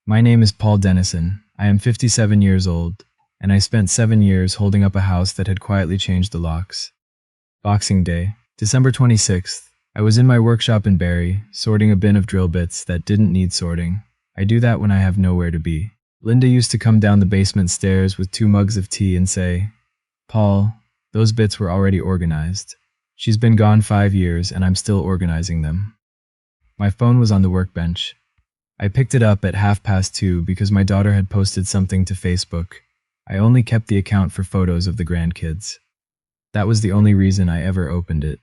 My name is Paul Dennison. I am 57 years old, and I spent 7 years holding up a house that had quietly changed the locks. Boxing Day, December 26th. I was in my workshop in Barrie, sorting a bin of drill bits that didn't need sorting. I do that when I have nowhere to be. Linda used to come down the basement stairs with 2 mugs of tea and say, "Paul, those bits were already organized." She's been gone 5 years and I'm still organizing them. My phone was on the workbench. I picked it up at 2:30 because my daughter had posted something to Facebook. I only kept the account for photos of the grandkids. That was the only reason I ever opened it.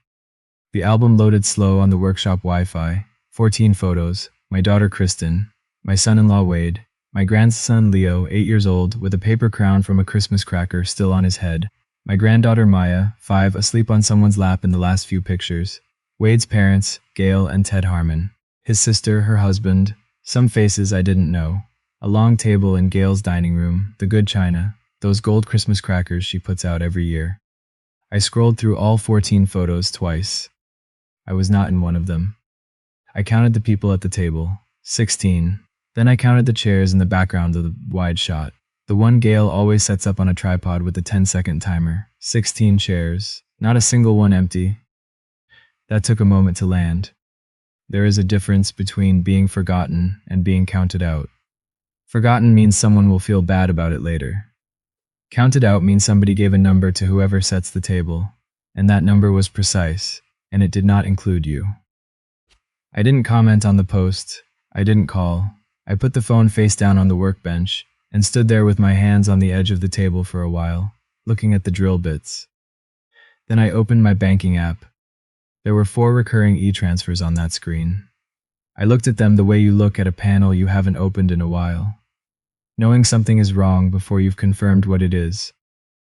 The album loaded slow on the workshop Wi-Fi. 14 photos, my daughter Kristen, my son-in-law Wade, my grandson Leo, 8 years old, with a paper crown from a Christmas cracker still on his head, my granddaughter Maya, 5, asleep on someone's lap in the last few pictures, Wade's parents, Gail and Ted Harmon, his sister, her husband, some faces I didn't know, a long table in Gail's dining room, the good china, those gold Christmas crackers she puts out every year. I scrolled through all 14 photos twice. I was not in one of them. I counted the people at the table, 16. Then I counted the chairs in the background of the wide shot. The one Gail always sets up on a tripod with a 10-second timer. 16 chairs, not a single one empty. That took a moment to land. There is a difference between being forgotten and being counted out. Forgotten means someone will feel bad about it later. Counted out means somebody gave a number to whoever sets the table, and that number was precise, and it did not include you. I didn't comment on the post. I didn't call. I put the phone face down on the workbench and stood there with my hands on the edge of the table for a while, looking at the drill bits. Then I opened my banking app. There were 4 recurring e-transfers on that screen. I looked at them the way you look at a panel you haven't opened in a while, knowing something is wrong before you've confirmed what it is.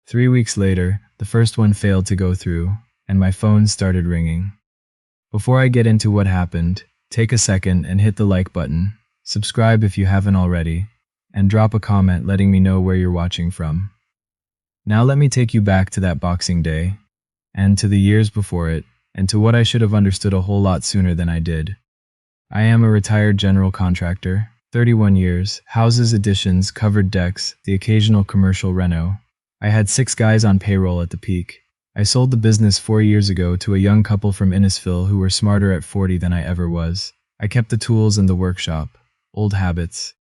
3 weeks later, the first one failed to go through, and my phone started ringing. Before I get into what happened, take a second and hit the like button, subscribe if you haven't already, and drop a comment letting me know where you're watching from. Now let me take you back to that Boxing Day, and to the years before it, and to what I should have understood a whole lot sooner than I did. I am a retired general contractor, 31 years, houses, additions, covered decks, the occasional commercial reno. I had 6 guys on payroll at the peak. I sold the business 4 years ago to a young couple from Innisfil who were smarter at 40 than I ever was. I kept the tools in the workshop. Old habits.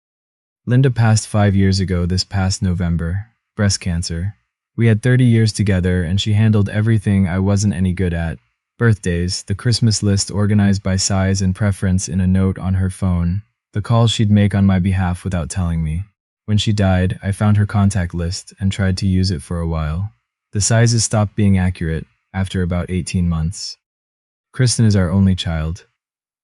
Linda passed 5 years ago this past November. Breast cancer. We had 30 years together and she handled everything I wasn't any good at. Birthdays, the Christmas list organized by size and preference in a note on her phone, the calls she'd make on my behalf without telling me. When she died, I found her contact list and tried to use it for a while. The sizes stopped being accurate after about 18 months. Kristen is our only child.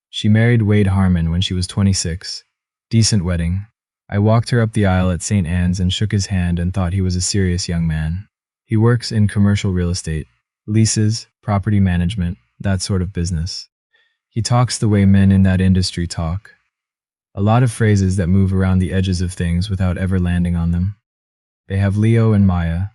She married Wade Harmon when she was 26. Decent wedding. I walked her up the aisle at St. Anne's and shook his hand and thought he was a serious young man. He works in commercial real estate, leases, property management, that sort of business. He talks the way men in that industry talk. A lot of phrases that move around the edges of things without ever landing on them. They have Leo and Maya.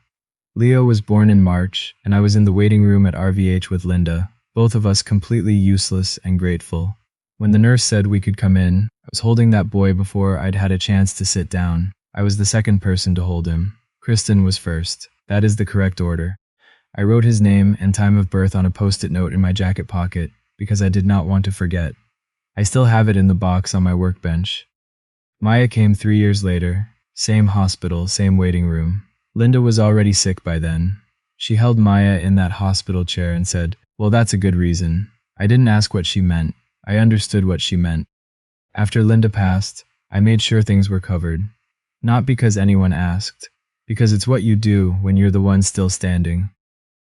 Leo was born in March, and I was in the waiting room at RVH with Linda, both of us completely useless and grateful. When the nurse said we could come in, I was holding that boy before I'd had a chance to sit down. I was the second person to hold him. Kristen was first. That is the correct order. I wrote his name and time of birth on a post-it note in my jacket pocket because I did not want to forget. I still have it in the box on my workbench. Maya came 3 years later. Same hospital, same waiting room. Linda was already sick by then. She held Maya in that hospital chair and said, "Well, that's a good reason." I didn't ask what she meant. I understood what she meant. After Linda passed, I made sure things were covered. Not because anyone asked, because it's what you do when you're the one still standing.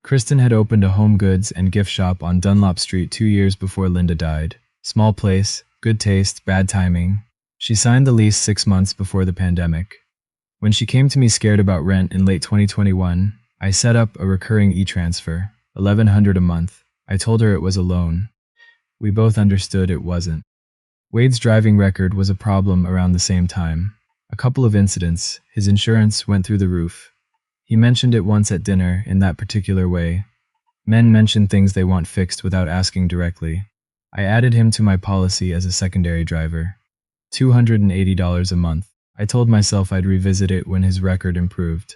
Kristen had opened a home goods and gift shop on Dunlop Street 2 years before Linda died. Small place, good taste, bad timing. She signed the lease 6 months before the pandemic. When she came to me scared about rent in late 2021, I set up a recurring e-transfer, $1,100 a month. I told her it was a loan. We both understood it wasn't. Wade's driving record was a problem around the same time. A couple of incidents, his insurance went through the roof. He mentioned it once at dinner in that particular way. Men mention things they want fixed without asking directly. I added him to my policy as a secondary driver. $280 a month. I told myself I'd revisit it when his record improved.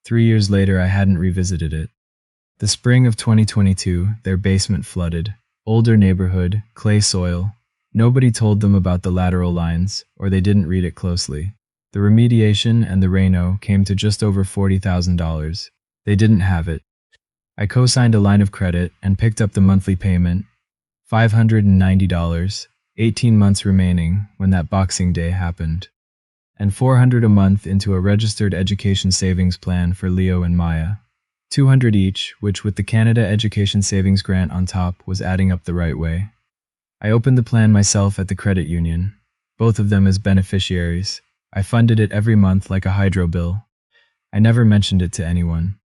3 years later, I hadn't revisited it. The spring of 2022, their basement flooded. Older neighborhood, clay soil. Nobody told them about the lateral lines, or they didn't read it closely. The remediation and the Reno came to just over $40,000. They didn't have it. I co-signed a line of credit and picked up the monthly payment, $590, 18 months remaining when that Boxing Day happened. And $400 a month into a registered education savings plan for Leo and Maya. $200 each, which with the Canada Education Savings Grant on top was adding up the right way. I opened the plan myself at the credit union, both of them as beneficiaries. I funded it every month like a hydro bill. I never mentioned it to anyone.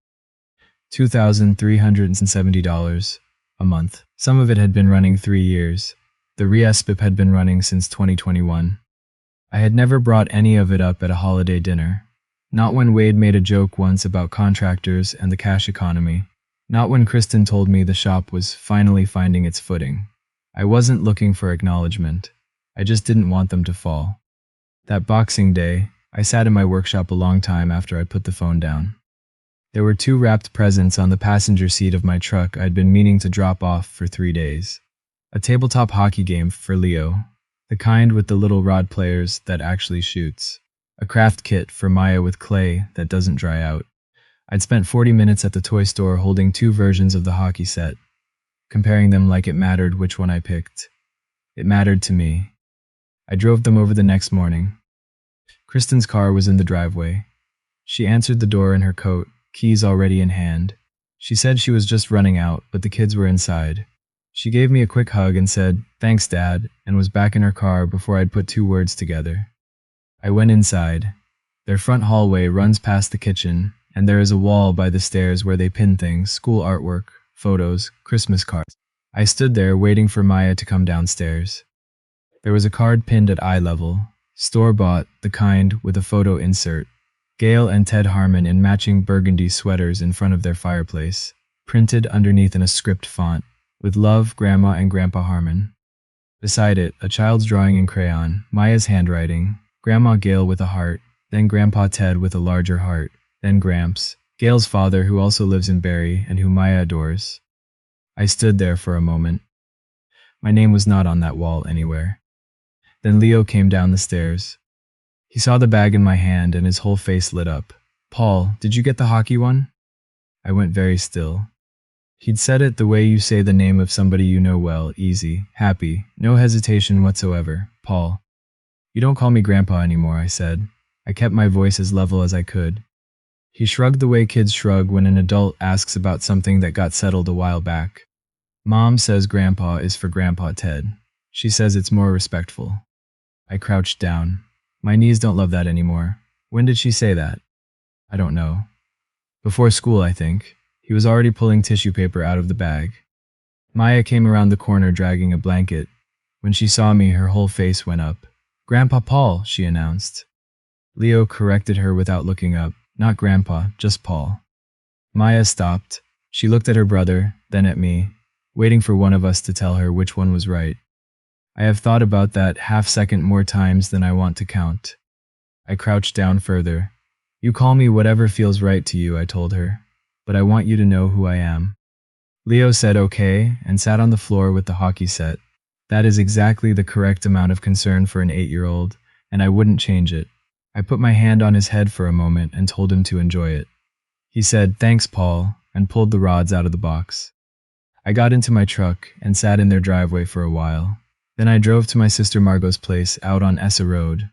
$2,370 a month. Some of it had been running 3 years. The RESPIP had been running since 2021. I had never brought any of it up at a holiday dinner. Not when Wade made a joke once about contractors and the cash economy. Not when Kristen told me the shop was finally finding its footing. I wasn't looking for acknowledgement. I just didn't want them to fall. That Boxing Day, I sat in my workshop a long time after I put the phone down. There were 2 wrapped presents on the passenger seat of my truck I'd been meaning to drop off for 3 days. A tabletop hockey game for Leo, the kind with the little rod players that actually shoots. A craft kit for Maya with clay that doesn't dry out. I'd spent 40 minutes at the toy store holding 2 versions of the hockey set, comparing them like it mattered which one I picked. It mattered to me. I drove them over the next morning. Kristen's car was in the driveway. She answered the door in her coat, keys already in hand. She said she was just running out, but the kids were inside. She gave me a quick hug and said, "Thanks, Dad," and was back in her car before I'd put 2 words together. I went inside. Their front hallway runs past the kitchen, and there is a wall by the stairs where they pin things, school artwork, photos, Christmas cards. I stood there waiting for Maya to come downstairs. There was a card pinned at eye level, store-bought, the kind with a photo insert. Gail and Ted Harmon in matching burgundy sweaters in front of their fireplace, printed underneath in a script font, with "Love, Grandma and Grandpa Harmon." Beside it, a child's drawing in crayon, Maya's handwriting, Grandma Gail with a heart, then Grandpa Ted with a larger heart, then Gramps, Gail's father who also lives in Barrie and who Maya adores. I stood there for a moment. My name was not on that wall anywhere. Then Leo came down the stairs. He saw the bag in my hand and his whole face lit up. "Paul, did you get the hockey one?" I went very still. He'd said it the way you say the name of somebody you know well, easy, happy, no hesitation whatsoever. "Paul." "You don't call me Grandpa anymore," I said. I kept my voice as level as I could. He shrugged the way kids shrug when an adult asks about something that got settled a while back. "Mom says Grandpa is for Grandpa Ted. She says it's more respectful." I crouched down. My knees don't love that anymore. When did she say that? I don't know. Before school, I think. He was already pulling tissue paper out of the bag. Maya came around the corner dragging a blanket. When she saw me, her whole face went up. "Grandpa Paul," she announced. Leo corrected her without looking up. "Not Grandpa, just Paul." Maya stopped. She looked at her brother, then at me, waiting for one of us to tell her which one was right. I have thought about that half-second more times than I want to count. I crouched down further. "You call me whatever feels right to you," I told her, "but I want you to know who I am." Leo said okay and sat on the floor with the hockey set. That is exactly the correct amount of concern for an 8-year-old, and I wouldn't change it. I put my hand on his head for a moment and told him to enjoy it. He said, "Thanks, Paul," and pulled the rods out of the box. I got into my truck and sat in their driveway for a while. Then I drove to my sister Margot's place out on Essa Road.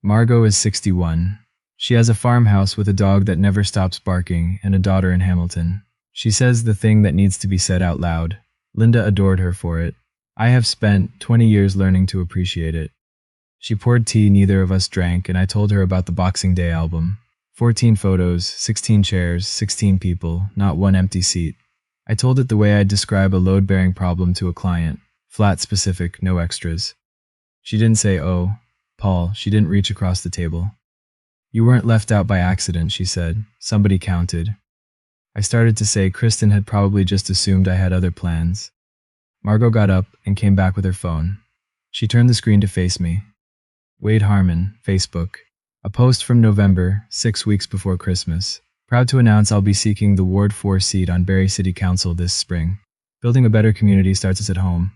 Margot is 61. She has a farmhouse with a dog that never stops barking and a daughter in Hamilton. She says the thing that needs to be said out loud. Linda adored her for it. I have spent 20 years learning to appreciate it. She poured tea neither of us drank, and I told her about the Boxing Day album. 14 photos, 16 chairs, 16 people, not one empty seat. I told it the way I'd describe a load-bearing problem to a client. Flat specific, no extras. She didn't say, "Oh, Paul," she didn't reach across the table. "You weren't left out by accident," she said. "Somebody counted." I started to say Kristen had probably just assumed I had other plans. Margot got up and came back with her phone. She turned the screen to face me. Wade Harmon, Facebook. A post from November, 6 weeks before Christmas. Proud to announce I'll be seeking the Ward 4 seat on Barrie City Council this spring. Building a better community starts at home.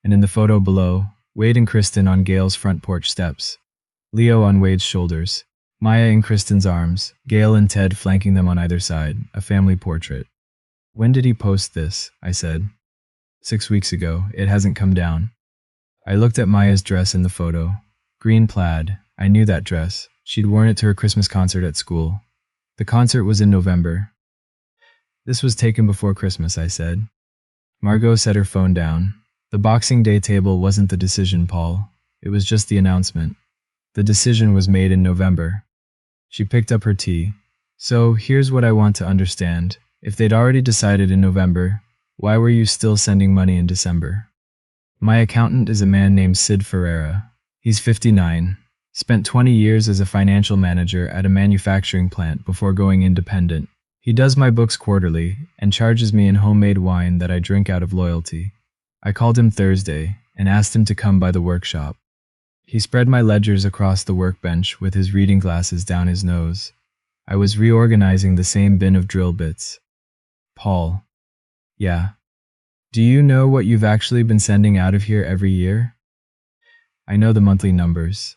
And in the photo below, Wade and Kristen on Gail's front porch steps. Leo on Wade's shoulders. Maya in Kristen's arms. Gail and Ted flanking them on either side. A family portrait. When did he post this? I said. 6 weeks ago. It hasn't come down. I looked at Maya's dress in the photo. Green plaid. I knew that dress. She'd worn it to her Christmas concert at school. The concert was in November. This was taken before Christmas, I said. Margot set her phone down. The Boxing Day table wasn't the decision, Paul. It was just the announcement. The decision was made in November. She picked up her tea. So, here's what I want to understand. If they'd already decided in November, why were you still sending money in December? My accountant is a man named Sid Ferreira. He's 59. Spent 20 years as a financial manager at a manufacturing plant before going independent. He does my books quarterly and charges me in homemade wine that I drink out of loyalty. I called him Thursday and asked him to come by the workshop. He spread my ledgers across the workbench with his reading glasses down his nose. I was reorganizing the same bin of drill bits. Paul. Yeah. Do you know what you've actually been sending out of here every year? I know the monthly numbers.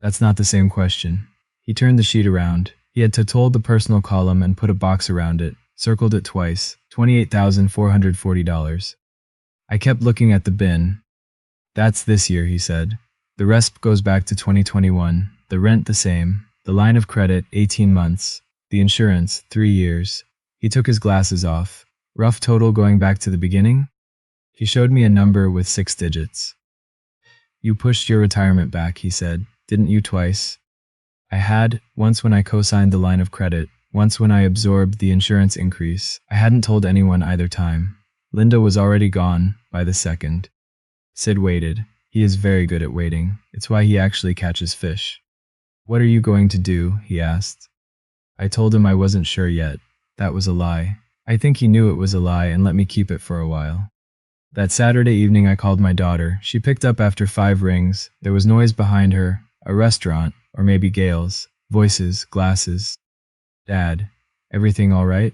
That's not the same question. He turned the sheet around. He had totaled the personal column and put a box around it, circled it twice, $28,440. I kept looking at the bin. That's this year, he said. The rest goes back to 2021. The rent the same. The line of credit, 18 months. The insurance, 3 years. He took his glasses off. Rough total going back to the beginning? He showed me a number with 6 digits. You pushed your retirement back, he said. Didn't you twice? I had, once when I co-signed the line of credit, once when I absorbed the insurance increase. I hadn't told anyone either time. Linda was already gone by the second. Sid waited. He is very good at waiting. It's why he actually catches fish. What are you going to do? He asked. I told him I wasn't sure yet. That was a lie. I think he knew it was a lie and let me keep it for a while. That Saturday evening I called my daughter. She picked up after 5 rings. There was noise behind her. A restaurant, or maybe Gail's. Voices, glasses. Dad, everything all right?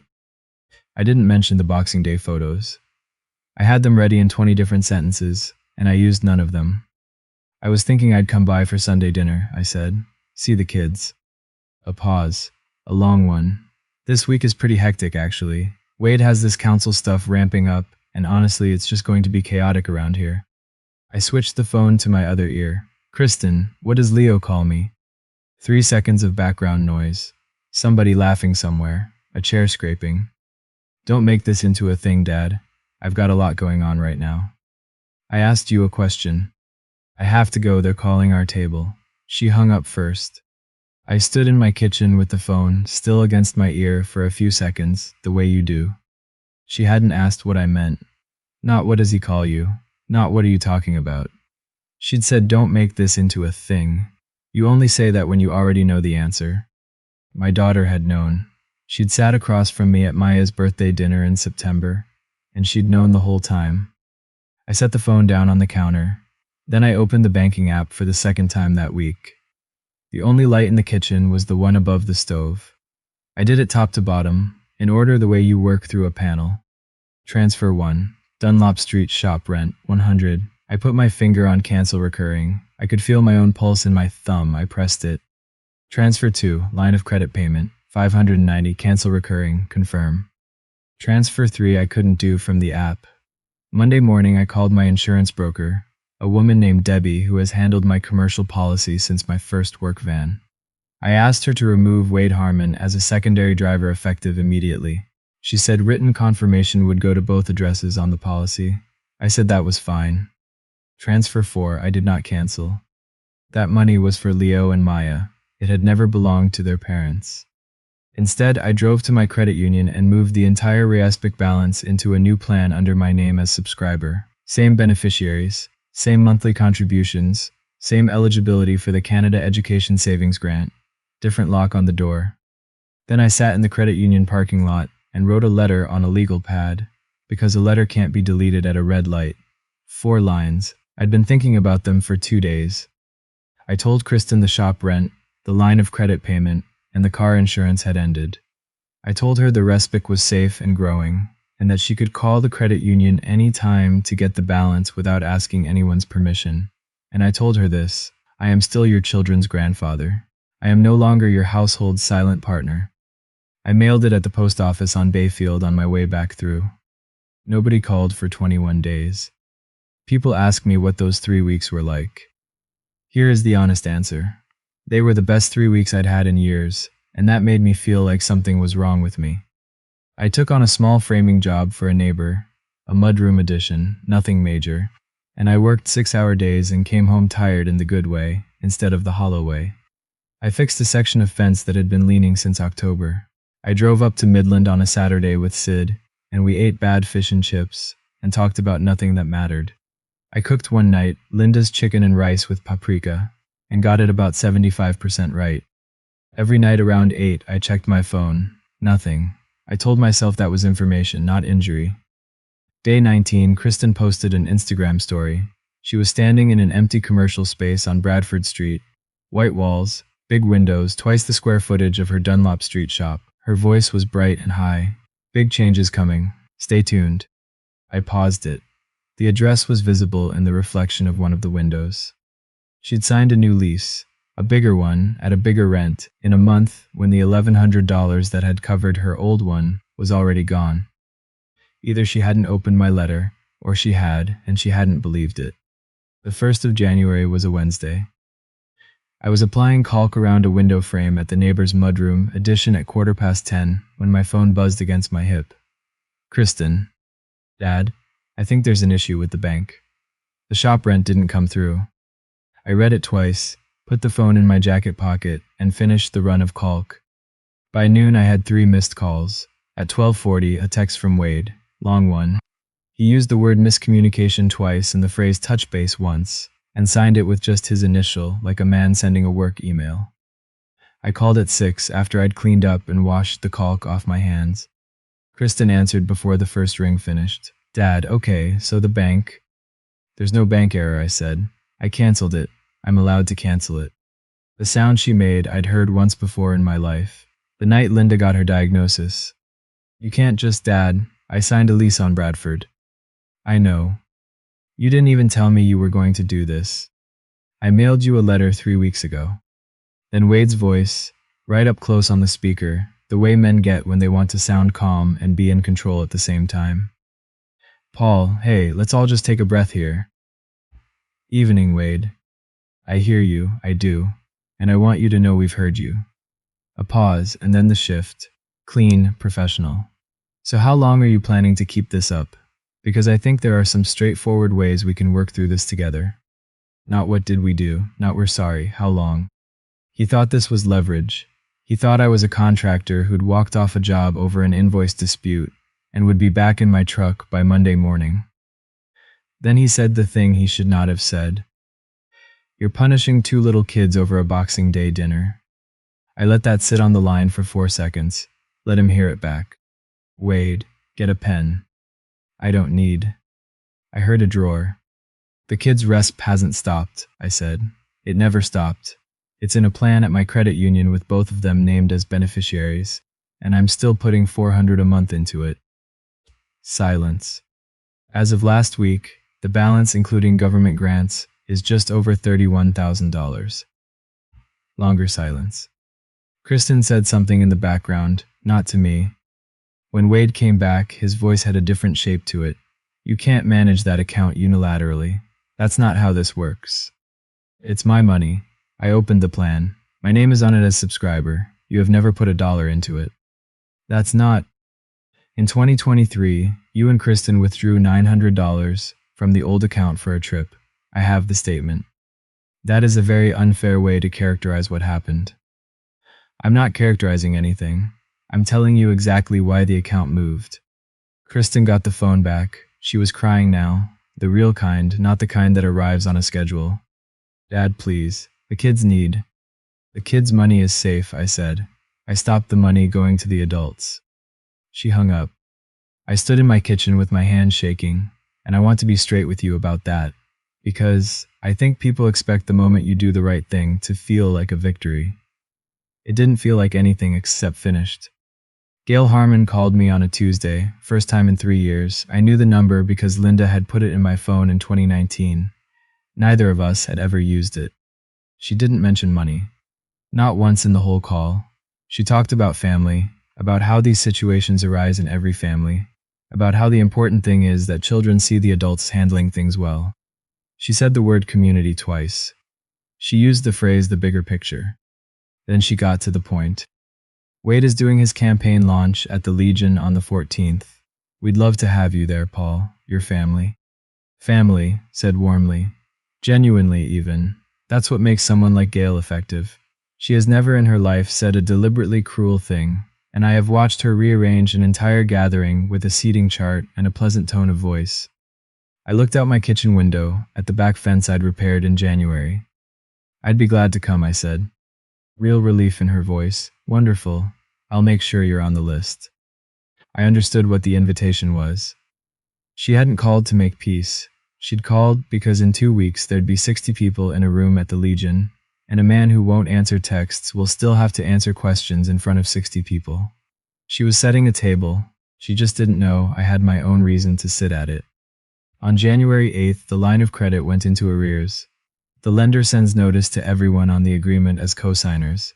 I didn't mention the Boxing Day photos. I had them ready in 20 different sentences, and I used none of them. I was thinking I'd come by for Sunday dinner, I said. See the kids. A pause. A long one. This week is pretty hectic, actually. Wade has this council stuff ramping up, and honestly, it's just going to be chaotic around here. I switched the phone to my other ear. Kristen, what does Leo call me? 3 seconds of background noise. Somebody laughing somewhere. A chair scraping. Don't make this into a thing, Dad. I've got a lot going on right now. I asked you a question. I have to go, they're calling our table. She hung up first. I stood in my kitchen with the phone still against my ear for a few seconds, the way you do. She hadn't asked what I meant. Not what does he call you? Not what are you talking about? She'd said don't make this into a thing. You only say that when you already know the answer. My daughter had known. She'd sat across from me at Maya's birthday dinner in September, and she'd known the whole time. I set the phone down on the counter. Then I opened the banking app for the second time that week. The only light in the kitchen was the one above the stove. I did it top to bottom, in order the way you work through a panel. Transfer 1. Dunlop Street shop rent, 100. I put my finger on cancel recurring. I could feel my own pulse in my thumb. I pressed it. Transfer 2. Line of credit payment, 590. Cancel recurring. Confirm. Transfer 3 I couldn't do from the app. Monday morning I called my insurance broker, a woman named Debbie who has handled my commercial policy since my first work van. I asked her to remove Wade Harmon as a secondary driver effective immediately. She said written confirmation would go to both addresses on the policy. I said that was fine. Transfer 4 I did not cancel. That money was for Leo and Maya. It had never belonged to their parents. Instead, I drove to my credit union and moved the entire Reaspic balance into a new plan under my name as subscriber. Same beneficiaries, same monthly contributions, same eligibility for the Canada Education Savings Grant, different lock on the door. Then I sat in the credit union parking lot and wrote a letter on a legal pad, because a letter can't be deleted at a red light. 4 lines. I'd been thinking about them for 2 days. I told Kristen the shop rent, the line of credit payment, and the car insurance had ended. I told her the respite was safe and growing, and that she could call the credit union any time to get the balance without asking anyone's permission. And I told her this: I am still your children's grandfather. I am no longer your household's silent partner. I mailed it at the post office on Bayfield on my way back through. Nobody called for 21 days. People ask me what those 3 weeks were like. Here is the honest answer. They were the best 3 weeks I'd had in years, and that made me feel like something was wrong with me. I took on a small framing job for a neighbor, a mudroom addition, nothing major, and I worked 6-hour days and came home tired in the good way instead of the hollow way. I fixed a section of fence that had been leaning since October. I drove up to Midland on a Saturday with Sid, and we ate bad fish and chips and talked about nothing that mattered. I cooked one night Linda's chicken and rice with paprika and got it about 75% right. Every night around 8, I checked my phone. Nothing. I told myself that was information, not injury. Day 19, Kristen posted an Instagram story. She was standing in an empty commercial space on Bradford Street. White walls, big windows, twice the square footage of her Dunlop Street shop. Her voice was bright and high. Big changes coming. Stay tuned. I paused it. The address was visible in the reflection of one of the windows. She'd signed a new lease, a bigger one, at a bigger rent, in a month when the $1,100 that had covered her old one was already gone. Either she hadn't opened my letter, or she had, and she hadn't believed it. The 1st of January was a Wednesday. I was applying caulk around a window frame at the neighbor's mudroom addition at 10:15 when my phone buzzed against my hip. Kristen. Dad, I think there's an issue with the bank. The shop rent didn't come through. I read it twice, put the phone in my jacket pocket, and finished the run of caulk. By noon I had 3 missed calls. At 12:40, a text from Wade, long one. He used the word miscommunication twice and the phrase touch base once, and signed it with just his initial, like a man sending a work email. I called at 6 after I'd cleaned up and washed the caulk off my hands. Kristen answered before the first ring finished. Dad, okay, so the bank. There's no bank error, I said. I canceled it. I'm allowed to cancel it. The sound she made I'd heard once before in my life. The night Linda got her diagnosis. You can't just, Dad. I signed a lease on Bradford. I know. You didn't even tell me you were going to do this. I mailed you a letter 3 weeks ago. Then Wade's voice, right up close on the speaker, the way men get when they want to sound calm and be in control at the same time. Paul, hey, let's all just take a breath here. Evening, Wade. I hear you, I do, and I want you to know we've heard you. A pause, and then the shift. Clean, professional. So how long are you planning to keep this up? Because I think there are some straightforward ways we can work through this together. Not what did we do, not we're sorry, how long. He thought this was leverage. He thought I was a contractor who'd walked off a job over an invoice dispute and would be back in my truck by Monday morning. Then he said the thing he should not have said. You're punishing 2 little kids over a Boxing Day dinner. I let that sit on the line for 4 seconds. Let him hear it back. Wade, get a pen. I don't need. I heard a drawer. The kids' resp hasn't stopped, I said. It never stopped. It's in a plan at my credit union with both of them named as beneficiaries, and I'm still putting $400 a month into it. Silence. As of last week, the balance including government grants is just over $31,000. Longer silence. Kristen said something in the background, not to me. When Wade came back, his voice had a different shape to it. You can't manage that account unilaterally. That's not how this works. It's my money. I opened the plan. My name is on it as subscriber. You have never put $1 into it. That's not. In 2023, you and Kristen withdrew $900 from the old account for a trip. I have the statement. That is a very unfair way to characterize what happened. I'm not characterizing anything. I'm telling you exactly why the account moved. Kristen got the phone back. She was crying now. The real kind, not the kind that arrives on a schedule. Dad, please. The kids need. The kids' money is safe, I said. I stopped the money going to the adults. She hung up. I stood in my kitchen with my hands shaking, and I want to be straight with you about that, Because I think people expect the moment you do the right thing to feel like a victory. It didn't feel like anything except finished. Gail Harmon called me on a Tuesday, first time in 3 years. I knew the number because Linda had put it in my phone in 2019. Neither of us had ever used it. She didn't mention money. Not once in the whole call. She talked about family, about how these situations arise in every family, about how the important thing is that children see the adults handling things well. She said the word community twice. She used the phrase the bigger picture. Then she got to the point. Wade is doing his campaign launch at the Legion on the 14th. We'd love to have you there, Paul, your family. Family, said warmly. Genuinely, even. That's what makes someone like Gail effective. She has never in her life said a deliberately cruel thing, and I have watched her rearrange an entire gathering with a seating chart and a pleasant tone of voice. I looked out my kitchen window at the back fence I'd repaired in January. I'd be glad to come, I said. Real relief in her voice. Wonderful. I'll make sure you're on the list. I understood what the invitation was. She hadn't called to make peace. She'd called because in 2 weeks there'd be 60 people in a room at the Legion, and a man who won't answer texts will still have to answer questions in front of 60 people. She was setting a table. She just didn't know I had my own reason to sit at it. On January 8th, the line of credit went into arrears. The lender sends notice to everyone on the agreement as co-signers.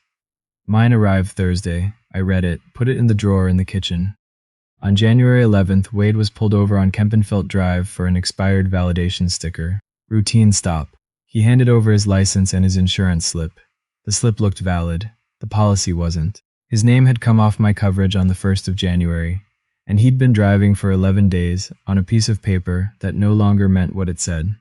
Mine arrived Thursday. I read it, put it in the drawer in the kitchen. On January 11th, Wade was pulled over on Kempenfelt Drive for an expired validation sticker. Routine stop. He handed over his license and his insurance slip. The slip looked valid. The policy wasn't. His name had come off my coverage on the 1st of January, and he'd been driving for 11 days on a piece of paper that no longer meant what it said.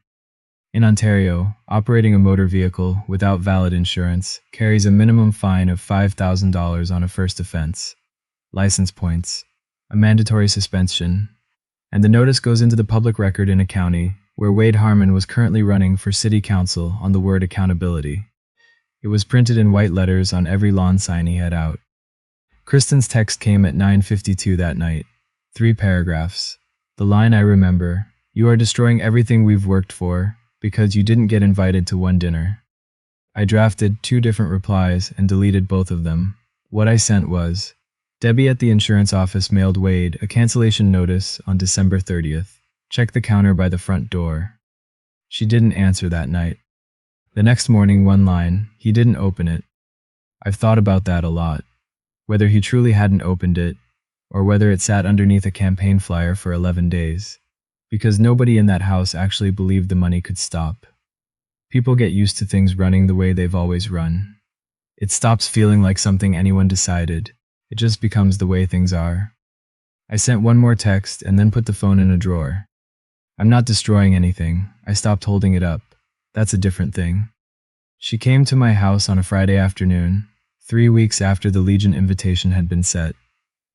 In Ontario, operating a motor vehicle without valid insurance carries a minimum fine of $5,000 on a first offense, license points, a mandatory suspension, and the notice goes into the public record in a county where Wade Harmon was currently running for city council on the word accountability. It was printed in white letters on every lawn sign he had out. Kristen's text came at 9:52 that night. 3 paragraphs. The line I remember, "You are destroying everything we've worked for because you didn't get invited to one dinner." I drafted 2 different replies and deleted both of them. What I sent was, Debbie at the insurance office mailed Wade a cancellation notice on December 30th. Check the counter by the front door. She didn't answer that night. The next morning, one line, he didn't open it. I've thought about that a lot. Whether he truly hadn't opened it, or whether it sat underneath a campaign flyer for 11 days. Because nobody in that house actually believed the money could stop. People get used to things running the way they've always run. It stops feeling like something anyone decided. It just becomes the way things are. I sent one more text and then put the phone in a drawer. I'm not destroying anything. I stopped holding it up. That's a different thing. She came to my house on a Friday afternoon, 3 weeks after the Legion invitation had been set,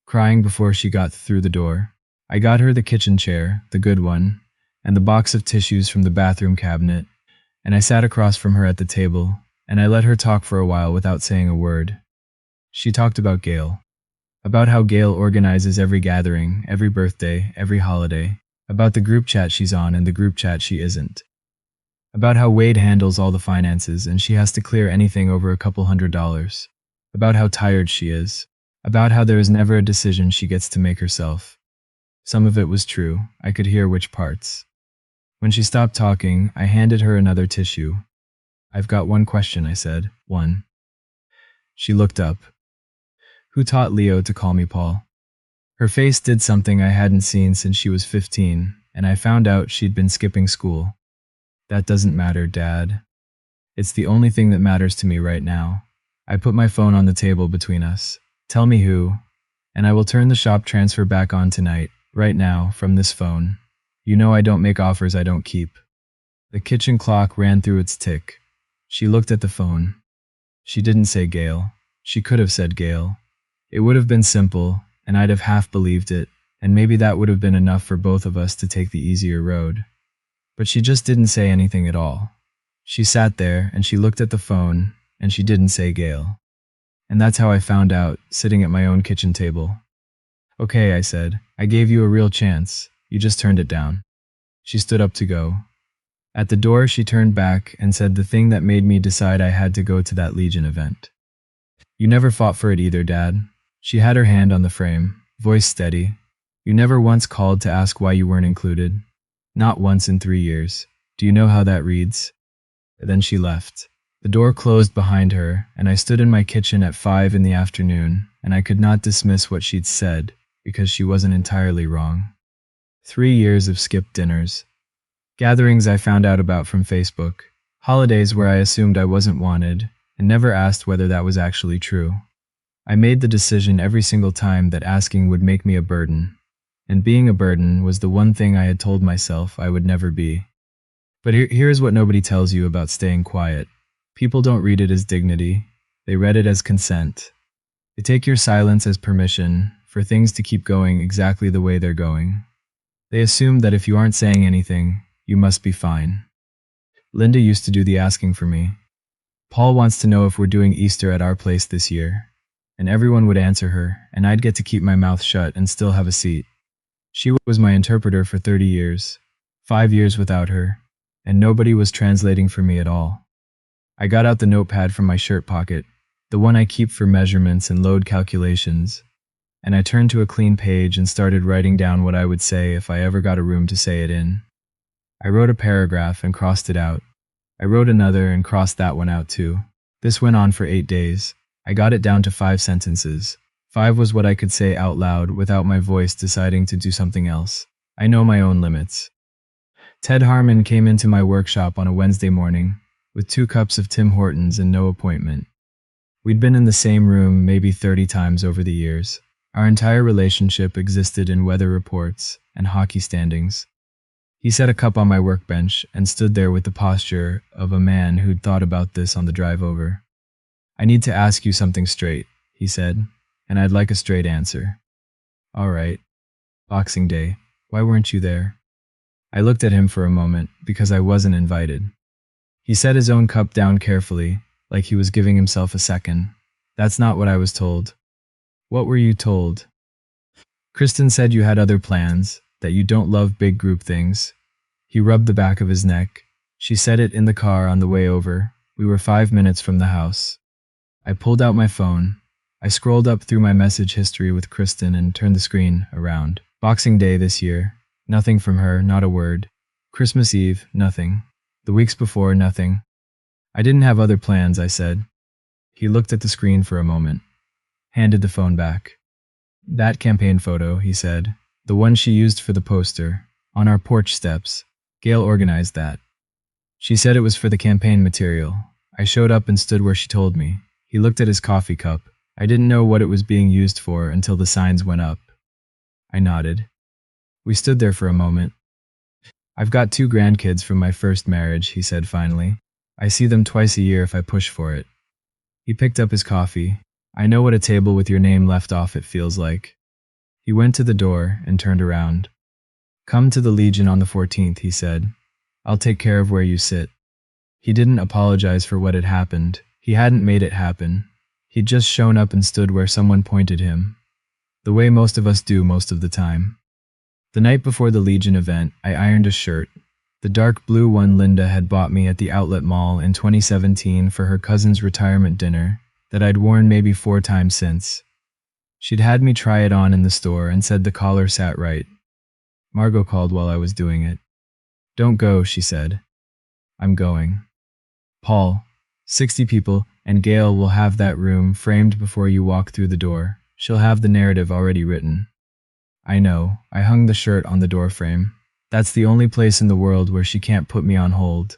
crying before she got through the door. I got her the kitchen chair, the good one, and the box of tissues from the bathroom cabinet, and I sat across from her at the table, and I let her talk for a while without saying a word. She talked about Gail. About how Gail organizes every gathering, every birthday, every holiday. About the group chat she's on and the group chat she isn't. About how Wade handles all the finances and she has to clear anything over a couple $100. About how tired she is. About how there is never a decision she gets to make herself. Some of it was true. I could hear which parts. When she stopped talking, I handed her another tissue. I've got one question, I said. One. She looked up. Who taught Leo to call me Paul? Her face did something I hadn't seen since she was 15, and I found out she'd been skipping school. That doesn't matter, Dad. It's the only thing that matters to me right now. I put my phone on the table between us. Tell me who, and I will turn the shop transfer back on tonight, right now, from this phone. You know I don't make offers I don't keep. The kitchen clock ran through its tick. She looked at the phone. She didn't say Gail. She could have said Gail. It would have been simple, and I'd have half believed it, and maybe that would have been enough for both of us to take the easier road. But she just didn't say anything at all. She sat there, and she looked at the phone, and she didn't say Gail. And that's how I found out, sitting at my own kitchen table. Okay, I said, I gave you a real chance. You just turned it down. She stood up to go. At the door, she turned back and said the thing that made me decide I had to go to that Legion event. You never fought for it either, Dad. She had her hand on the frame, voice steady. You never once called to ask why you weren't included. Not once in 3 years. Do you know how that reads? Then she left. The door closed behind her, and I stood in my kitchen at 5 in the afternoon, and I could not dismiss what she'd said, because she wasn't entirely wrong. 3 years of skipped dinners. Gatherings I found out about from Facebook. Holidays where I assumed I wasn't wanted, and never asked whether that was actually true. I made the decision every single time that asking would make me a burden, and being a burden was the one thing I had told myself I would never be. But here's what nobody tells you about staying quiet. People don't read it as dignity, they read it as consent. They take your silence as permission for things to keep going exactly the way they're going. They assume that if you aren't saying anything, you must be fine. Linda used to do the asking for me. Paul wants to know if we're doing Easter at our place this year. And everyone would answer her, and I'd get to keep my mouth shut and still have a seat. She was my interpreter for 30 years, 5 years without her, and nobody was translating for me at all. I got out the notepad from my shirt pocket, the one I keep for measurements and load calculations, and I turned to a clean page and started writing down what I would say if I ever got a room to say it in. I wrote a paragraph and crossed it out. I wrote another and crossed that one out too. This went on for 8 days. I got it down to 5 sentences. 5 was what I could say out loud without my voice deciding to do something else. I know my own limits. Ted Harmon came into my workshop on a Wednesday morning with 2 cups of Tim Hortons and no appointment. We'd been in the same room maybe 30 times over the years. Our entire relationship existed in weather reports and hockey standings. He set a cup on my workbench and stood there with the posture of a man who'd thought about this on the drive over. I need to ask you something straight, he said, and I'd like a straight answer. All right. Boxing Day. Why weren't you there? I looked at him for a moment because I wasn't invited. He set his own cup down carefully, like he was giving himself a second. That's not what I was told. What were you told? Kristen said you had other plans, that you don't love big group things. He rubbed the back of his neck. She said it in the car on the way over. We were 5 minutes from the house. I pulled out my phone. I scrolled up through my message history with Kristen and turned the screen around. Boxing Day this year. Nothing from her, not a word. Christmas Eve, nothing. The weeks before, nothing. I didn't have other plans, I said. He looked at the screen for a moment, handed the phone back. That campaign photo, he said. The one she used for the poster. On our porch steps. Gail organized that. She said it was for the campaign material. I showed up and stood where she told me. He looked at his coffee cup. I didn't know what it was being used for until the signs went up. I nodded. We stood there for a moment. I've got 2 grandkids from my first marriage, he said finally. I see them twice a year if I push for it. He picked up his coffee. I know what a table with your name left off it feels like. He went to the door and turned around. Come to the Legion on the 14th, he said. I'll take care of where you sit. He didn't apologize for what had happened. He hadn't made it happen. He'd just shown up and stood where someone pointed him. The way most of us do most of the time. The night before the Legion event, I ironed a shirt. The dark blue one Linda had bought me at the outlet mall in 2017 for her cousin's retirement dinner that I'd worn maybe 4 times since. She'd had me try it on in the store and said the collar sat right. Margot called while I was doing it. Don't go, she said. I'm going. Paul, 60 people, and Gail will have that room framed before you walk through the door. She'll have the narrative already written. I know. I hung the shirt on the door frame. That's the only place in the world where she can't put me on hold.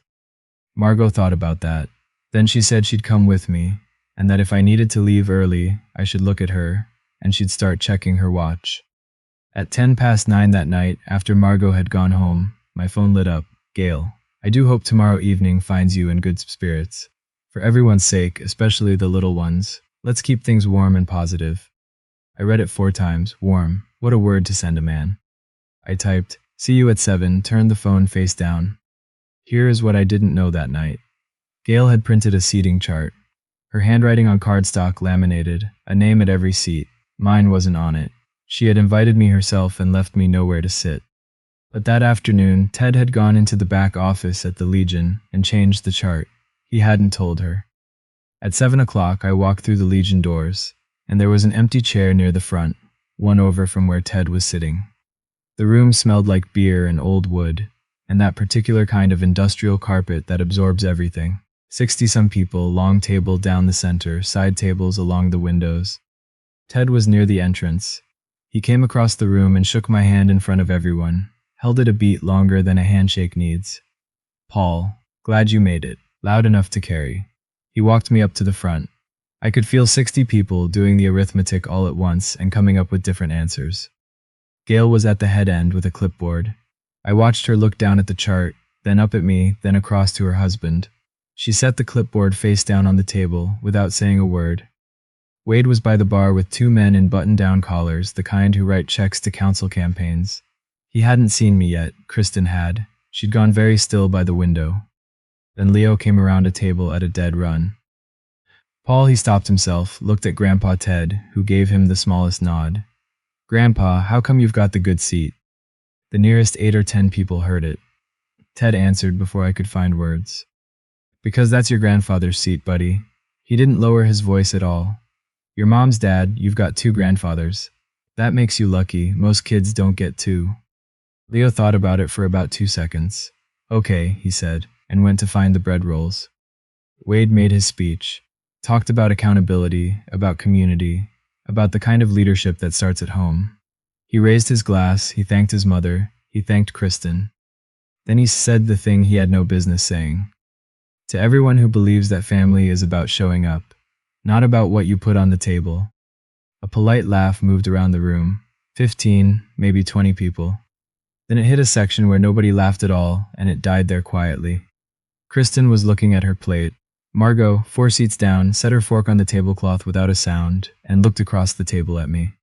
Margot thought about that. Then she said she'd come with me, and that if I needed to leave early, I should look at her, and she'd start checking her watch. At 9:10 that night, after Margot had gone home, my phone lit up. Gail, I do hope tomorrow evening finds you in good spirits. For everyone's sake, especially the little ones, let's keep things warm and positive. I read it 4 times. Warm. What a word to send a man. I typed, see you at 7, turned the phone face down. Here is what I didn't know that night. Gail had printed a seating chart. Her handwriting on cardstock laminated, a name at every seat. Mine wasn't on it. She had invited me herself and left me nowhere to sit. But that afternoon, Ted had gone into the back office at the Legion and changed the chart. He hadn't told her. At 7 o'clock, I walked through the Legion doors, and there was an empty chair near the front, one over from where Ted was sitting. The room smelled like beer and old wood, and that particular kind of industrial carpet that absorbs everything. 60-some people, long table down the center, side tables along the windows. Ted was near the entrance. He came across the room and shook my hand in front of everyone, held it a beat longer than a handshake needs. "Paul, glad you made it, loud enough to carry." He walked me up to the front. I could feel 60 people doing the arithmetic all at once and coming up with different answers. Gail was at the head end with a clipboard. I watched her look down at the chart, then up at me, then across to her husband. She set the clipboard face down on the table without saying a word. Wade was by the bar with 2 men in button-down collars, the kind who write checks to council campaigns. He hadn't seen me yet, Kristen had. She'd gone very still by the window. Then Leo came around a table at a dead run. Paul, he stopped himself, looked at Grandpa Ted, who gave him the smallest nod. "Grandpa, how come you've got the good seat?" The nearest 8 or 10 people heard it. Ted answered before I could find words. "Because that's your grandfather's seat, buddy." He didn't lower his voice at all. "Your mom's dad, you've got 2 grandfathers. That makes you lucky, most kids don't get 2. Leo thought about it for about 2 seconds. "Okay," he said, and went to find the bread rolls. Wade made his speech, talked about accountability, about community, about the kind of leadership that starts at home. He raised his glass, he thanked his mother, he thanked Kristen. Then he said the thing he had no business saying. "To everyone who believes that family is about showing up, not about what you put on the table." A polite laugh moved around the room. 15, maybe 20 people. Then it hit a section where nobody laughed at all, and it died there quietly. Kristen was looking at her plate. Margot, 4 seats down, set her fork on the tablecloth without a sound, and looked across the table at me.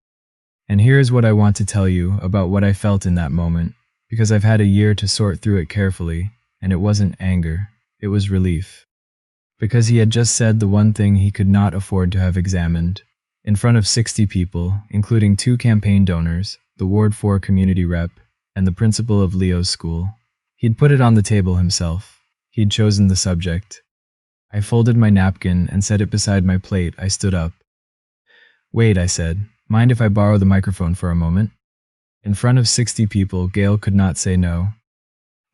And here is what I want to tell you about what I felt in that moment, because I've had a year to sort through it carefully, and it wasn't anger, it was relief. Because he had just said the one thing he could not afford to have examined, in front of 60 people, including 2 campaign donors, the Ward 4 community rep, and the principal of Leo's school. He'd put it on the table himself. He'd chosen the subject. I folded my napkin and set it beside my plate. I stood up. "Wait," I said. "Mind if I borrow the microphone for a moment?" In front of 60 people, Gail could not say no.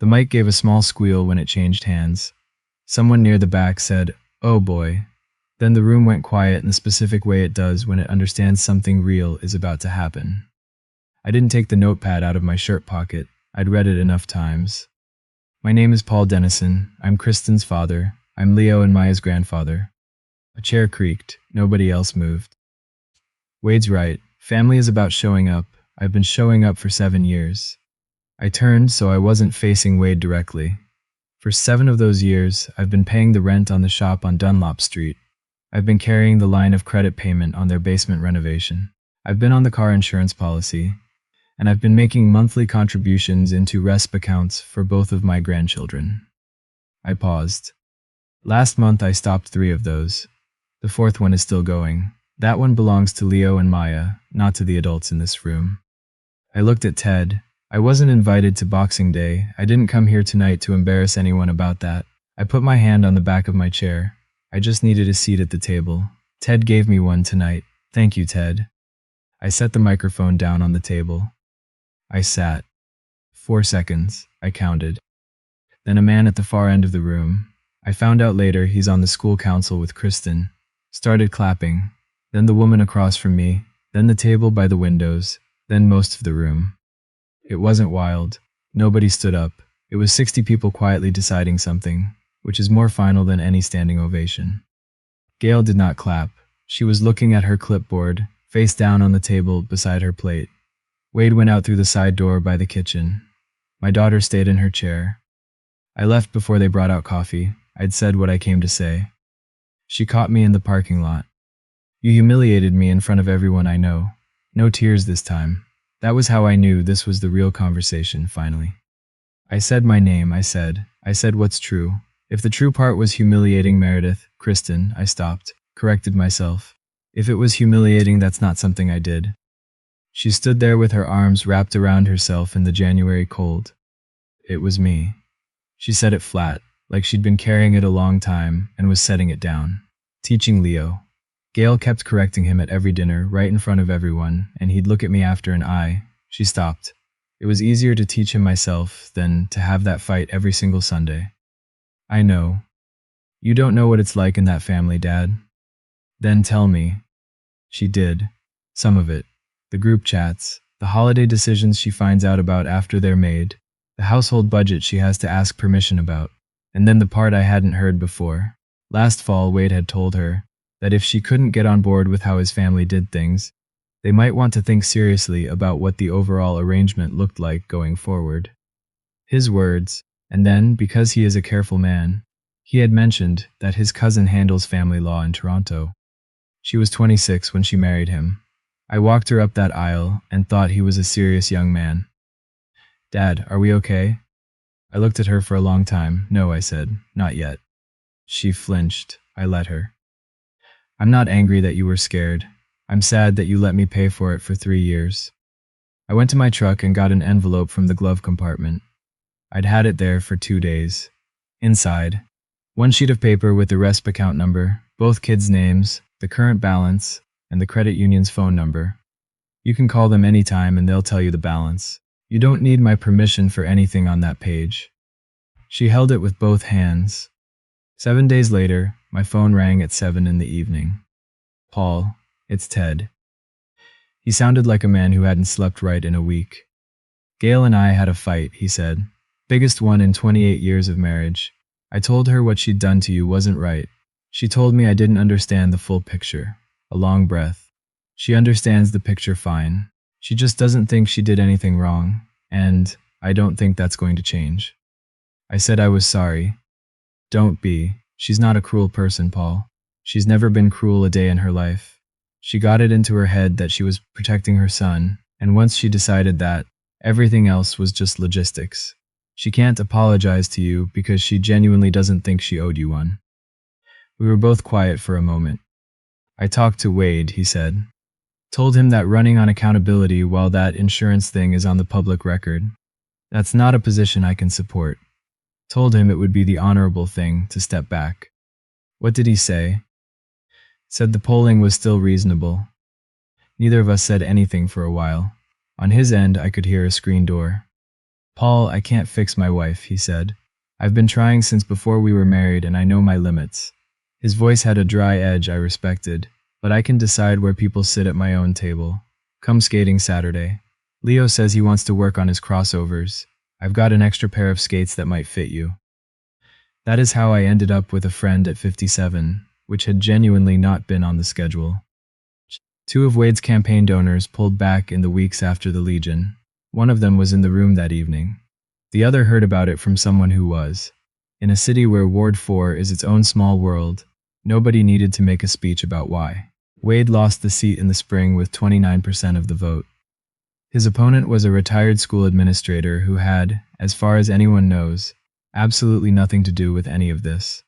The mic gave a small squeal when it changed hands. Someone near the back said, "Oh boy." Then the room went quiet in the specific way it does when it understands something real is about to happen. I didn't take the notepad out of my shirt pocket. I'd read it enough times. "My name is Paul Dennison. I'm Kristen's father. I'm Leo and Maya's grandfather." A chair creaked. Nobody else moved. "Wade's right. Family is about showing up. I've been showing up for 7 years." I turned so I wasn't facing Wade directly. "For 7 of those years, I've been paying the rent on the shop on Dunlop Street. I've been carrying the line of credit payment on their basement renovation. I've been on the car insurance policy. And I've been making monthly contributions into RESP accounts for both of my grandchildren." I paused. "Last month I stopped 3 of those. The 4th one is still going. That one belongs to Leo and Maya, not to the adults in this room." I looked at Ted. "I wasn't invited to Boxing Day. I didn't come here tonight to embarrass anyone about that." I put my hand on the back of my chair. I just needed a seat at the table. Ted gave me one tonight. Thank you, Ted. I set the microphone down on the table. I sat. 4 seconds, I counted. Then a man at the far end of the room, I found out later he's on the school council with Kristen, started clapping, then the woman across from me, then the table by the windows, then most of the room. It wasn't wild. Nobody stood up. It was 60 people quietly deciding something, which is more final than any standing ovation. Gail did not clap. She was looking at her clipboard, face down on the table beside her plate. Wade went out through the side door by the kitchen. My daughter stayed in her chair. I left before they brought out coffee. I'd said what I came to say. She caught me in the parking lot. "You humiliated me in front of everyone I know. No tears this time." That was how I knew this was the real conversation, finally. I said my name, I said what's true. If the true part was humiliating Meredith, Kristen, I stopped, corrected myself. If it was humiliating, that's not something I did. She stood there with her arms wrapped around herself in the January cold. It was me. She said it flat, like she'd been carrying it a long time and was setting it down. Teaching Leo. Gail kept correcting him at every dinner, right in front of everyone, and he'd look at me after an eye. She stopped. It was easier to teach him myself than to have that fight every single Sunday. I know. You don't know what it's like in that family, Dad. Then tell me. She did. Some of it. The group chats, the holiday decisions she finds out about after they're made, the household budget she has to ask permission about, and then the part I hadn't heard before. Last fall, Wade had told her that if she couldn't get on board with how his family did things, they might want to think seriously about what the overall arrangement looked like going forward. His words, and then, because he is a careful man, he had mentioned that his cousin handles family law in Toronto. She was 26 when she married him. I walked her up that aisle and thought he was a serious young man. Dad, are we okay? I looked at her for a long time. No, I said, not yet. She flinched. I let her. I'm not angry that you were scared. I'm sad that you let me pay for it for 3 years. I went to my truck and got an envelope from the glove compartment. I'd had it there for 2 days. Inside, one sheet of paper with the RESP account number, both kids' names, the current balance, and the credit union's phone number. You can call them anytime and they'll tell you the balance. You don't need my permission for anything on that page. She held it with both hands. 7 days later, my phone rang at 7 in the evening. Paul, it's Ted. He sounded like a man who hadn't slept right in a week. Gail and I had a fight, he said. Biggest one in 28 years of marriage. I told her what she'd done to you wasn't right. She told me I didn't understand the full picture. A long breath. She understands the picture fine. She just doesn't think she did anything wrong, and I don't think that's going to change. I said I was sorry. Don't be. She's not a cruel person, Paul. She's never been cruel a day in her life. She got it into her head that she was protecting her son, and once she decided that, everything else was just logistics. She can't apologize to you because she genuinely doesn't think she owed you one. We were both quiet for a moment. I talked to Wade, he said. Told him that running on accountability while that insurance thing is on the public record, that's not a position I can support. Told him it would be the honorable thing to step back. What did he say? Said the polling was still reasonable. Neither of us said anything for a while. On his end, I could hear a screen door. Paul, I can't fix my wife, he said. I've been trying since before we were married and I know my limits. His voice had a dry edge I respected, but I can decide where people sit at my own table. Come skating Saturday. Leo says he wants to work on his crossovers. I've got an extra pair of skates that might fit you. That is how I ended up with a friend at 57, which had genuinely not been on the schedule. 2 of Wade's campaign donors pulled back in the weeks after the Legion. One of them was in the room that evening. The other heard about it from someone who was. In a city where Ward 4 is its own small world, nobody needed to make a speech about why. Wade lost the seat in the spring with 29% of the vote. His opponent was a retired school administrator who had, as far as anyone knows, absolutely nothing to do with any of this.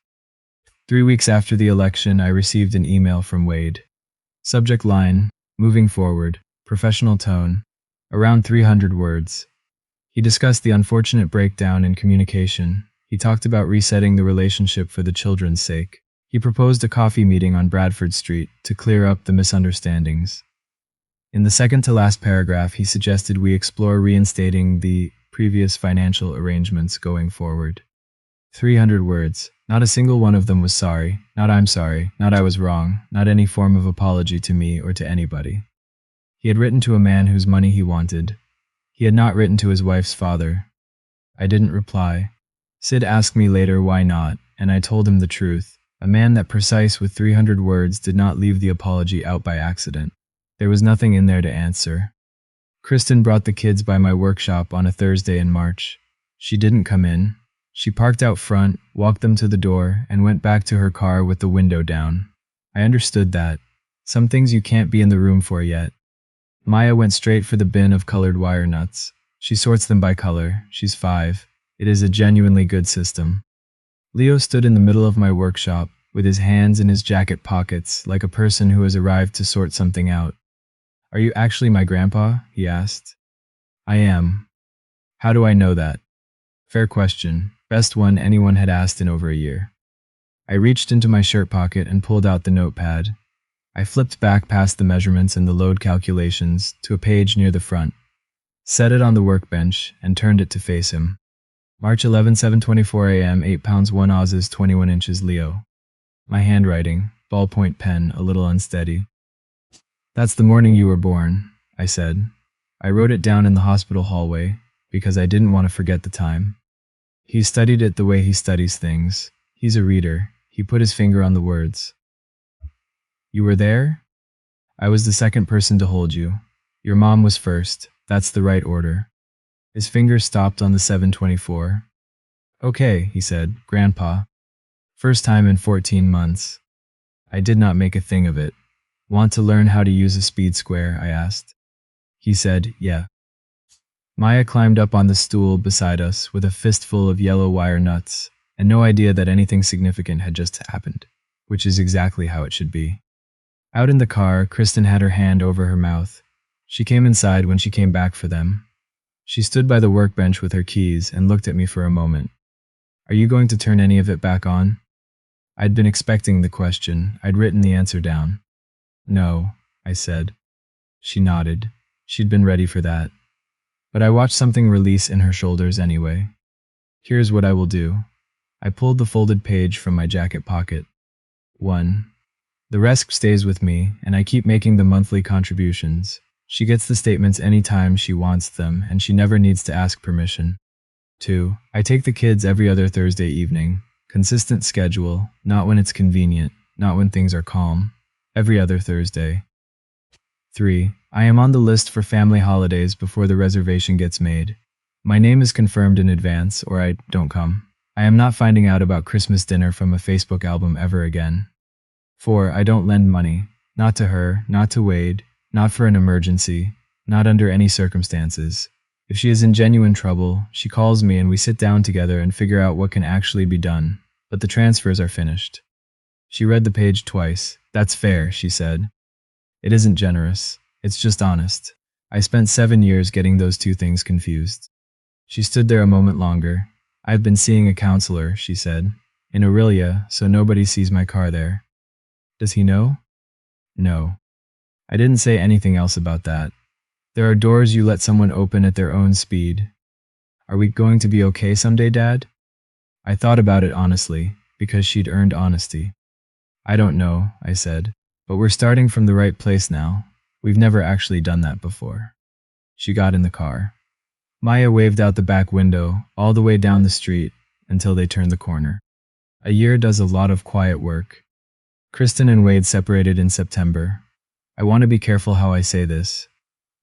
3 weeks after the election, I received an email from Wade. Subject line, moving forward, professional tone, around 300 words. He discussed the unfortunate breakdown in communication. He talked about resetting the relationship for the children's sake. He proposed a coffee meeting on Bradford Street to clear up the misunderstandings. In the second-to-last paragraph, he suggested we explore reinstating the previous financial arrangements going forward. 300 words. Not a single one of them was sorry, not I'm sorry, not I was wrong, not any form of apology to me or to anybody. He had written to a man whose money he wanted. He had not written to his wife's father. I didn't reply. Sid asked me later why not, and I told him the truth. A man that precise with 300 words did not leave the apology out by accident. There was nothing in there to answer. Kristen brought the kids by my workshop on a Thursday in March. She didn't come in. She parked out front, walked them to the door, and went back to her car with the window down. I understood that. Some things you can't be in the room for yet. Maya went straight for the bin of colored wire nuts. She sorts them by color. She's 5. It is a genuinely good system. Leo stood in the middle of my workshop, with his hands in his jacket pockets, like a person who has arrived to sort something out. Are you actually my grandpa? He asked. I am. How do I know that? Fair question. Best one anyone had asked in over a year. I reached into my shirt pocket and pulled out the notepad. I flipped back past the measurements and the load calculations to a page near the front, set it on the workbench, and turned it to face him. March 11, 7:24 a.m., 8 pounds 1 ounces, 21 inches, Leo. My handwriting, ballpoint pen, a little unsteady. That's the morning you were born, I said. I wrote it down in the hospital hallway because I didn't want to forget the time. He studied it the way he studies things. He's a reader. He put his finger on the words. You were there? I was the second person to hold you. Your mom was first. That's the right order. His finger stopped on the 7:24. Okay, he said, Grandpa. First time in 14 months. I did not make a thing of it. Want to learn how to use a speed square? I asked. He said, yeah. Maya climbed up on the stool beside us with a fistful of yellow wire nuts and no idea that anything significant had just happened, which is exactly how it should be. Out in the car, Kristen had her hand over her mouth. She came inside when she came back for them. She stood by the workbench with her keys and looked at me for a moment. Are you going to turn any of it back on? I'd been expecting the question. I'd written the answer down. No, I said. She nodded. She'd been ready for that. But I watched something release in her shoulders anyway. Here's what I will do. I pulled the folded page from my jacket pocket. 1. The rest stays with me, and I keep making the monthly contributions. She gets the statements anytime she wants them, and she never needs to ask permission. 2. I take the kids every other Thursday evening. Consistent schedule, not when it's convenient, not when things are calm. Every other Thursday. 3. I am on the list for family holidays before the reservation gets made. My name is confirmed in advance, or I don't come. I am not finding out about Christmas dinner from a Facebook album ever again. 4. I don't lend money. Not to her, not to Wade, not for an emergency, not under any circumstances. If she is in genuine trouble, she calls me and we sit down together and figure out what can actually be done. But the transfers are finished. She read the page twice. That's fair, she said. It isn't generous. It's just honest. I spent 7 years getting those two things confused. She stood there a moment longer. I've been seeing a counselor, she said. In Aurelia, so nobody sees my car there. Does he know? No. I didn't say anything else about that. There are doors you let someone open at their own speed. Are we going to be okay someday, Dad? I thought about it honestly, because she'd earned honesty. I don't know, I said, but we're starting from the right place now. We've never actually done that before. She got in the car. Maya waved out the back window, all the way down the street, until they turned the corner. A year does a lot of quiet work. Kristen and Wade separated in September. I want to be careful how I say this.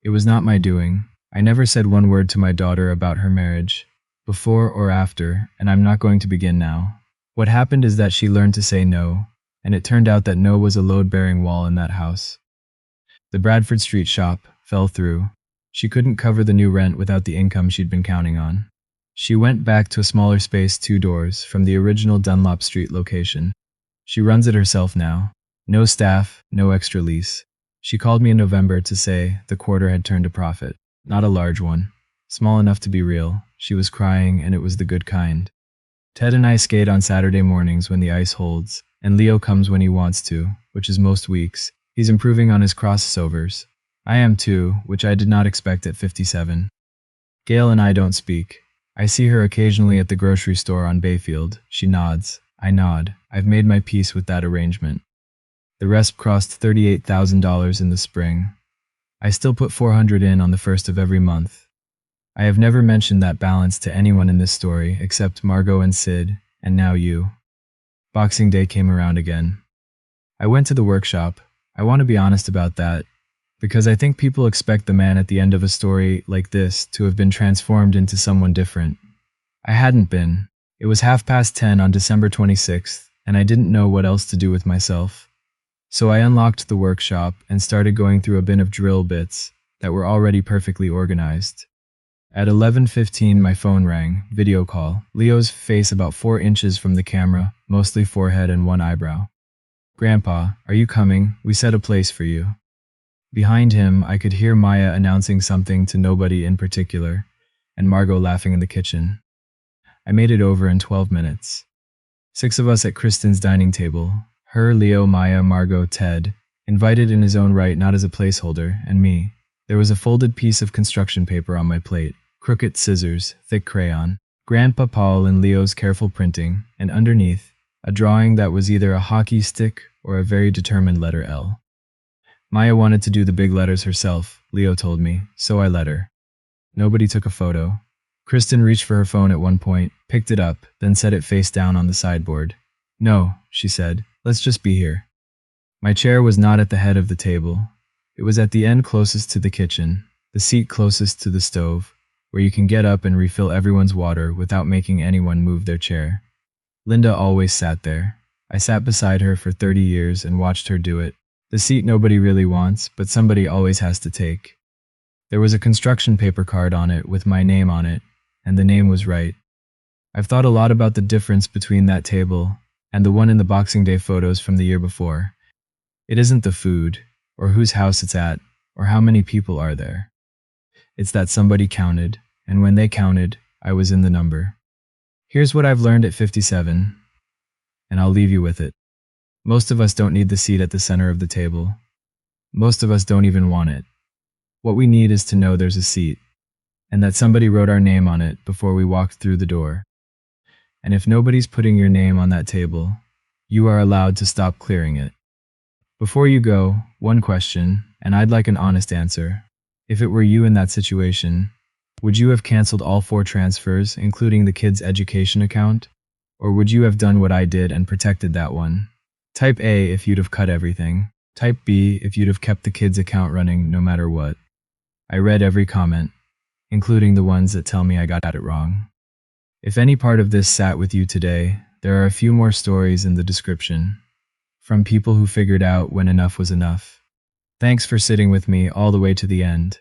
It was not my doing. I never said one word to my daughter about her marriage, before or after, and I'm not going to begin now. What happened is that she learned to say no, and it turned out that no was a load-bearing wall in that house. The Bradford Street shop fell through. She couldn't cover the new rent without the income she'd been counting on. She went back to a smaller space 2 doors from the original Dunlop Street location. She runs it herself now. No staff, no extra lease. She called me in November to say the quarter had turned a profit. Not a large one. Small enough to be real. She was crying, and it was the good kind. Ted and I skate on Saturday mornings when the ice holds, and Leo comes when he wants to, which is most weeks. He's improving on his crossovers. I am too, which I did not expect at 57. Gail and I don't speak. I see her occasionally at the grocery store on Bayfield. She nods. I nod. I've made my peace with that arrangement. The rest crossed $38,000 in the spring. I still put $400 in on the first of every month. I have never mentioned that balance to anyone in this story except Margot and Sid, and now you. Boxing Day came around again. I went to the workshop. I want to be honest about that, because I think people expect the man at the end of a story like this to have been transformed into someone different. I hadn't been. It was 10:30 on December 26th, and I didn't know what else to do with myself. So I unlocked the workshop and started going through a bin of drill bits that were already perfectly organized. At 11:15 my phone rang, video call, Leo's face about 4 inches from the camera, mostly forehead and one eyebrow. Grandpa, are you coming? We set a place for you. Behind him, I could hear Maya announcing something to nobody in particular, and Margot laughing in the kitchen. I made it over in 12 minutes. 6 of us at Kristen's dining table, her, Leo, Maya, Margot, Ted, invited in his own right, not as a placeholder, and me. There was a folded piece of construction paper on my plate, crooked scissors, thick crayon, Grandpa Paul and Leo's careful printing, and underneath, a drawing that was either a hockey stick or a very determined letter L. Maya wanted to do the big letters herself, Leo told me, so I let her. Nobody took a photo. Kristen reached for her phone at one point, picked it up, then set it face down on the sideboard. "No," she said, "let's just be here." My chair was not at the head of the table. It was at the end closest to the kitchen, the seat closest to the stove, where you can get up and refill everyone's water without making anyone move their chair. Linda always sat there. I sat beside her for 30 years and watched her do it. The seat nobody really wants, but somebody always has to take. There was a construction paper card on it with my name on it, and the name was right. I've thought a lot about the difference between that table and the one in the Boxing Day photos from the year before. It isn't the food, or whose house it's at, or how many people are there. It's that somebody counted, and when they counted, I was in the number. Here's what I've learned at 57, and I'll leave you with it. Most of us don't need the seat at the center of the table. Most of us don't even want it. What we need is to know there's a seat, and that somebody wrote our name on it before we walked through the door. And if nobody's putting your name on that table, you are allowed to stop clearing it. Before you go, one question, and I'd like an honest answer. If it were you in that situation, would you have canceled all 4 transfers, including the kid's education account? Or would you have done what I did and protected that one? Type A if you'd have cut everything. Type B if you'd have kept the kid's account running no matter what. I read every comment, including the ones that tell me I got it wrong. If any part of this sat with you today, there are a few more stories in the description, from people who figured out when enough was enough. Thanks for sitting with me all the way to the end.